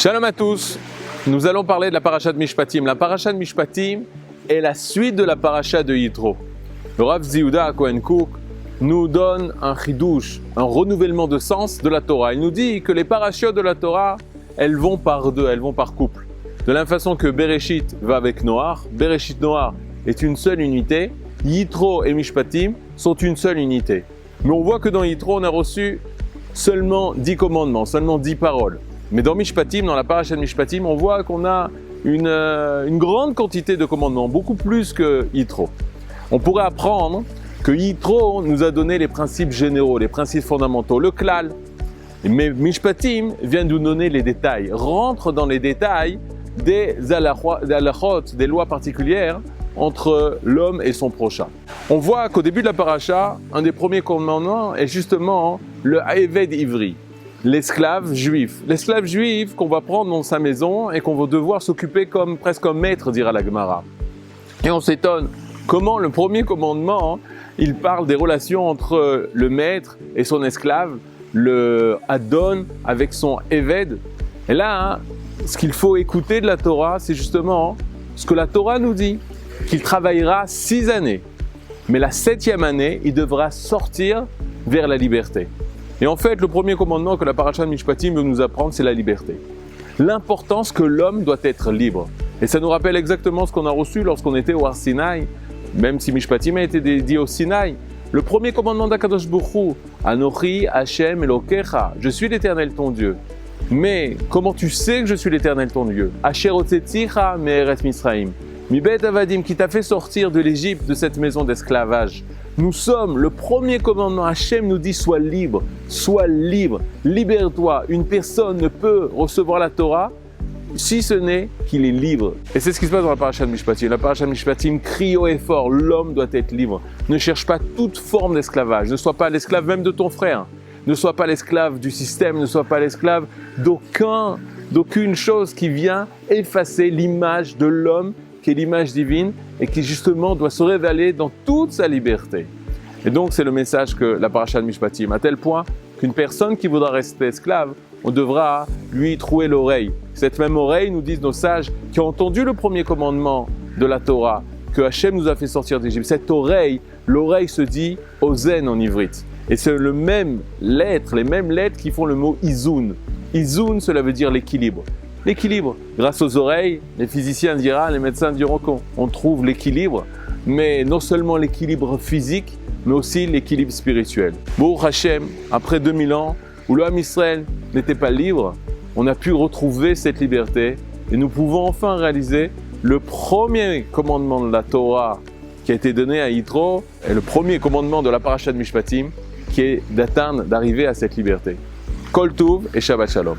Shalom à tous, nous allons parler de la paracha de Mishpatim. La paracha de Mishpatim est la suite de la paracha de Yitro. Le Rav Yehuda Cohen Cook nous donne un chidouche, un renouvellement de sens de la Torah. Il nous dit que les parachiotes de la Torah, elles vont par deux, elles vont par couple. De la même façon que Bereshit va avec Noach, Bereshit Noach est une seule unité, Yitro et Mishpatim sont une seule unité. Mais on voit que dans Yitro, on a reçu seulement 10 commandements, seulement 10 paroles. Mais dans Mishpatim, dans la paracha de Mishpatim, on voit qu'on a une grande quantité de commandements, beaucoup plus que Yitro. On pourrait apprendre que Yitro nous a donné les principes généraux, les principes fondamentaux, le klal. Mais Mishpatim vient nous donner les détails, rentre dans les détails des halachot, des lois particulières entre l'homme et son prochain. On voit qu'au début de la paracha, un des premiers commandements est justement le Ha'eved Ivri, l'esclave juif. L'esclave juif qu'on va prendre dans sa maison et qu'on va devoir s'occuper comme presque un maître, dira la Gemara. Et on s'étonne comment le premier commandement, il parle des relations entre le maître et son esclave, le Adon avec son Eved. Et là, ce qu'il faut écouter de la Torah, c'est justement ce que la Torah nous dit, qu'il travaillera 6 années. Mais la 7e année, il devra sortir vers la liberté. Et en fait, le premier commandement que la paracha de Mishpatim veut nous apprendre, c'est la liberté. L'importance que l'homme doit être libre. Et ça nous rappelle exactement ce qu'on a reçu lorsqu'on était au Har Sinaï, même si Mishpatim a été dédié au Sinaï. Le premier commandement d'Akadosh Baruch Hu, Anochi Hashem Elokecha, je suis l'Éternel ton Dieu. Mais comment tu sais que je suis l'Éternel ton Dieu? Asher Otzetzicha me'eretz Misraim. Mibet Avadim, qui t'a fait sortir de l'Égypte, de cette maison d'esclavage. Nous sommes, le premier commandement, Hachem nous dit sois libre, libère-toi. Une personne ne peut recevoir la Torah si ce n'est qu'il est libre. Et c'est ce qui se passe dans la paracha de Mishpatim. La paracha de Mishpatim crie haut et fort, l'homme doit être libre. Ne cherche pas toute forme d'esclavage, ne sois pas l'esclave même de ton frère, ne sois pas l'esclave du système, ne sois pas l'esclave d'aucune chose qui vient effacer l'image de l'homme qui est l'image divine et qui justement doit se révéler dans toute sa liberté. Et donc c'est le message que la paracha de Mishpatim, à tel point qu'une personne qui voudra rester esclave, on devra lui trouer l'oreille. Cette même oreille, nous disent nos sages, qui ont entendu le premier commandement de la Torah, que Hachem nous a fait sortir d'Égypte. Cette oreille, l'oreille se dit ozen en ivrite. Et c'est les mêmes lettres qui font le mot izun. Izun, cela veut dire l'équilibre. L'équilibre. Grâce aux oreilles, les physiciens diront, les médecins diront qu'on trouve l'équilibre, mais non seulement l'équilibre physique, mais aussi l'équilibre spirituel. Baruch Hashem, après 2000 ans, où le Ham Israël n'était pas libre, on a pu retrouver cette liberté et nous pouvons enfin réaliser le premier commandement de la Torah qui a été donné à Yitro et le premier commandement de la paracha de Mishpatim qui est d'arriver à cette liberté. Kol Tuv et Shabbat Shalom.